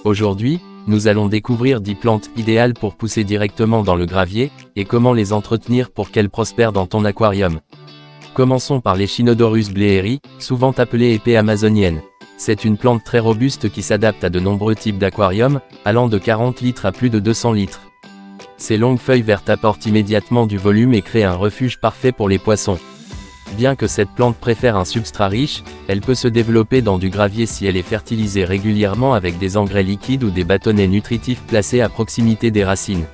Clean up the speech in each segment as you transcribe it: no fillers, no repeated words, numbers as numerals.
Aujourd'hui, nous allons découvrir 10 plantes idéales pour pousser directement dans le gravier, et comment les entretenir pour qu'elles prospèrent dans ton aquarium. Commençons par l'Echinodorus blaieri, souvent appelée épée amazonienne. C'est une plante très robuste qui s'adapte à de nombreux types d'aquariums, allant de 40 litres à plus de 200 litres. Ses longues feuilles vertes apportent immédiatement du volume et créent un refuge parfait pour les poissons. Bien que cette plante préfère un substrat riche, elle peut se développer dans du gravier si elle est fertilisée régulièrement avec des engrais liquides ou des bâtonnets nutritifs placés à proximité des racines.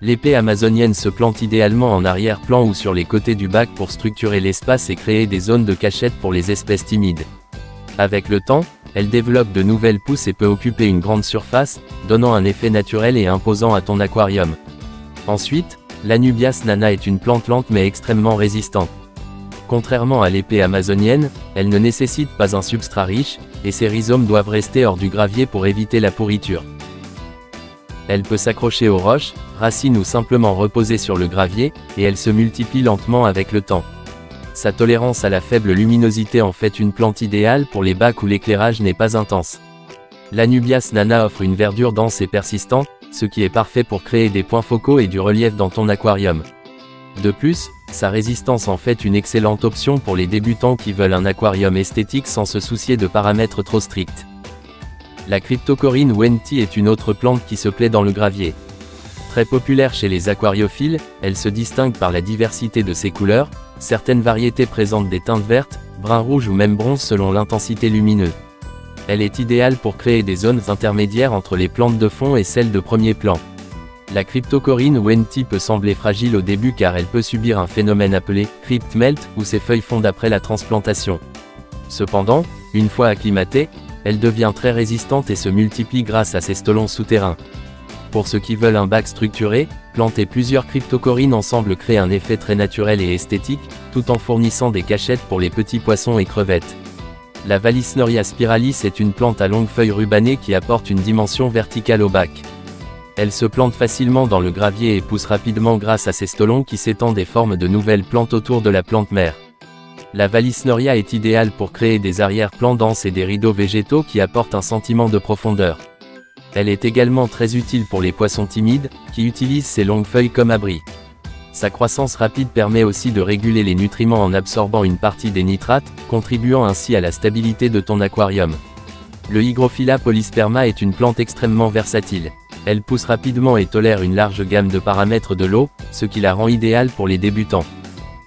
L'épée amazonienne se plante idéalement en arrière-plan ou sur les côtés du bac pour structurer l'espace et créer des zones de cachette pour les espèces timides. Avec le temps, elle développe de nouvelles pousses et peut occuper une grande surface, donnant un effet naturel et imposant à ton aquarium. Ensuite, l'Anubias nana est une plante lente mais extrêmement résistante. Contrairement à l'épée amazonienne, elle ne nécessite pas un substrat riche, et ses rhizomes doivent rester hors du gravier pour éviter la pourriture. Elle peut s'accrocher aux roches, racines ou simplement reposer sur le gravier, et elle se multiplie lentement avec le temps. Sa tolérance à la faible luminosité en fait une plante idéale pour les bacs où l'éclairage n'est pas intense. L'Anubias nana offre une verdure dense et persistante, ce qui est parfait pour créer des points focaux et du relief dans ton aquarium. De plus, sa résistance en fait une excellente option pour les débutants qui veulent un aquarium esthétique sans se soucier de paramètres trop stricts. La Cryptocoryne wendtii est une autre plante qui se plaît dans le gravier. Très populaire chez les aquariophiles, elle se distingue par la diversité de ses couleurs. Certaines variétés présentent des teintes vertes, brun rouge ou même bronze selon l'intensité lumineuse. Elle est idéale pour créer des zones intermédiaires entre les plantes de fond et celles de premier plan. La Cryptocoryne wendtii peut sembler fragile au début car elle peut subir un phénomène appelé crypt melt où ses feuilles fondent après la transplantation. Cependant, une fois acclimatée, elle devient très résistante et se multiplie grâce à ses stolons souterrains. Pour ceux qui veulent un bac structuré, planter plusieurs cryptocorynes ensemble crée un effet très naturel et esthétique, tout en fournissant des cachettes pour les petits poissons et crevettes. La Vallisneria spiralis est une plante à longues feuilles rubanées qui apporte une dimension verticale au bac. Elle se plante facilement dans le gravier et pousse rapidement grâce à ses stolons qui s'étendent et forment de nouvelles plantes autour de la plante mère. La Vallisneria est idéale pour créer des arrière-plans denses et des rideaux végétaux qui apportent un sentiment de profondeur. Elle est également très utile pour les poissons timides, qui utilisent ses longues feuilles comme abri. Sa croissance rapide permet aussi de réguler les nutriments en absorbant une partie des nitrates, contribuant ainsi à la stabilité de ton aquarium. Le Hygrophila polysperma est une plante extrêmement versatile. Elle pousse rapidement et tolère une large gamme de paramètres de l'eau, ce qui la rend idéale pour les débutants.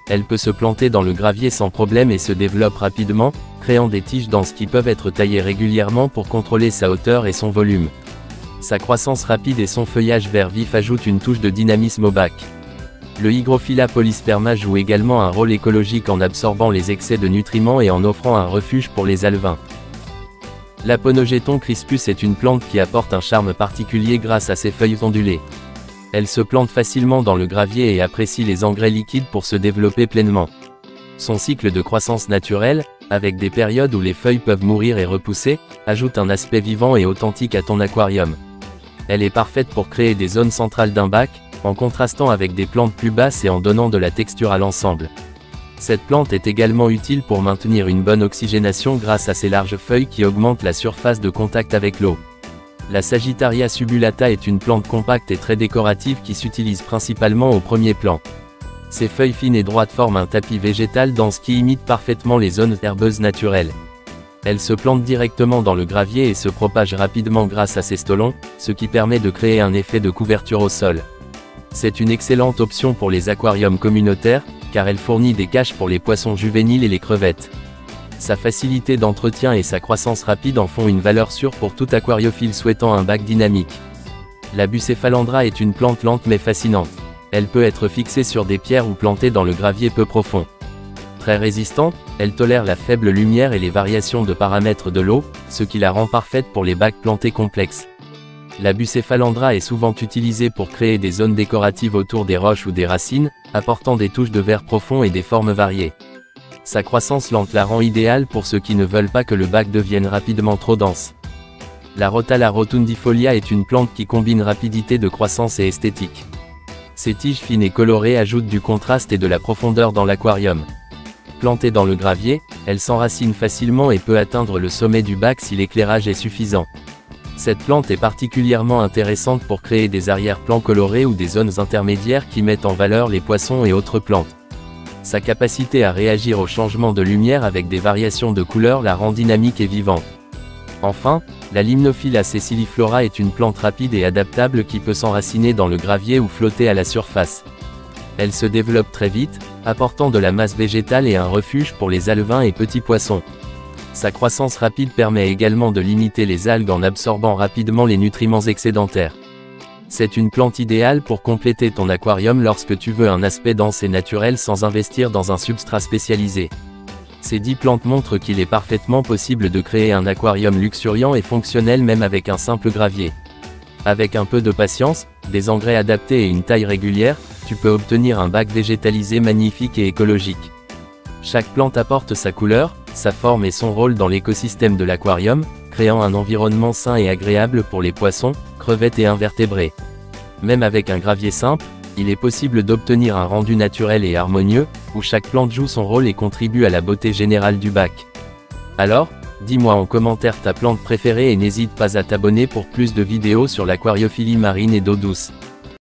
Elle peut se planter dans le gravier sans problème et se développe rapidement, créant des tiges denses qui peuvent être taillées régulièrement pour contrôler sa hauteur et son volume. Sa croissance rapide et son feuillage vert vif ajoutent une touche de dynamisme au bac. Le Hygrophila polysperma joue également un rôle écologique en absorbant les excès de nutriments et en offrant un refuge pour les alevins. L'Aponogeton crispus est une plante qui apporte un charme particulier grâce à ses feuilles ondulées. Elle se plante facilement dans le gravier et apprécie les engrais liquides pour se développer pleinement. Son cycle de croissance naturelle, avec des périodes où les feuilles peuvent mourir et repousser, ajoute un aspect vivant et authentique à ton aquarium. Elle est parfaite pour créer des zones centrales d'un bac, en contrastant avec des plantes plus basses et en donnant de la texture à l'ensemble. Cette plante est également utile pour maintenir une bonne oxygénation grâce à ses larges feuilles qui augmentent la surface de contact avec l'eau. La Sagittaria subulata est une plante compacte et très décorative qui s'utilise principalement au premier plan. Ses feuilles fines et droites forment un tapis végétal dense qui imite parfaitement les zones herbeuses naturelles. Elle se plante directement dans le gravier et se propage rapidement grâce à ses stolons, ce qui permet de créer un effet de couverture au sol. C'est une excellente option pour les aquariums communautaires, car elle fournit des caches pour les poissons juvéniles et les crevettes. Sa facilité d'entretien et sa croissance rapide en font une valeur sûre pour tout aquariophile souhaitant un bac dynamique. La Bucephalandra est une plante lente mais fascinante. Elle peut être fixée sur des pierres ou plantée dans le gravier peu profond. Très résistante, elle tolère la faible lumière et les variations de paramètres de l'eau, ce qui la rend parfaite pour les bacs plantés complexes. La Bucephalandra est souvent utilisée pour créer des zones décoratives autour des roches ou des racines, apportant des touches de vert profond et des formes variées. Sa croissance lente la rend idéale pour ceux qui ne veulent pas que le bac devienne rapidement trop dense. La Rotala rotundifolia est une plante qui combine rapidité de croissance et esthétique. Ses tiges fines et colorées ajoutent du contraste et de la profondeur dans l'aquarium. Plantée dans le gravier, elle s'enracine facilement et peut atteindre le sommet du bac si l'éclairage est suffisant. Cette plante est particulièrement intéressante pour créer des arrière-plans colorés ou des zones intermédiaires qui mettent en valeur les poissons et autres plantes. Sa capacité à réagir au changement de lumière avec des variations de couleurs la rend dynamique et vivante. Enfin, la Limnophila sessiliflora est une plante rapide et adaptable qui peut s'enraciner dans le gravier ou flotter à la surface. Elle se développe très vite, apportant de la masse végétale et un refuge pour les alevins et petits poissons. Sa croissance rapide permet également de limiter les algues en absorbant rapidement les nutriments excédentaires. C'est une plante idéale pour compléter ton aquarium lorsque tu veux un aspect dense et naturel sans investir dans un substrat spécialisé. Ces 10 plantes montrent qu'il est parfaitement possible de créer un aquarium luxuriant et fonctionnel même avec un simple gravier. Avec un peu de patience, des engrais adaptés et une taille régulière, tu peux obtenir un bac végétalisé magnifique et écologique. Chaque plante apporte sa couleur, sa forme et son rôle dans l'écosystème de l'aquarium, créant un environnement sain et agréable pour les poissons, crevettes et invertébrés. Même avec un gravier simple, il est possible d'obtenir un rendu naturel et harmonieux, où chaque plante joue son rôle et contribue à la beauté générale du bac. Alors, dis-moi en commentaire ta plante préférée et n'hésite pas à t'abonner pour plus de vidéos sur l'aquariophilie marine et d'eau douce.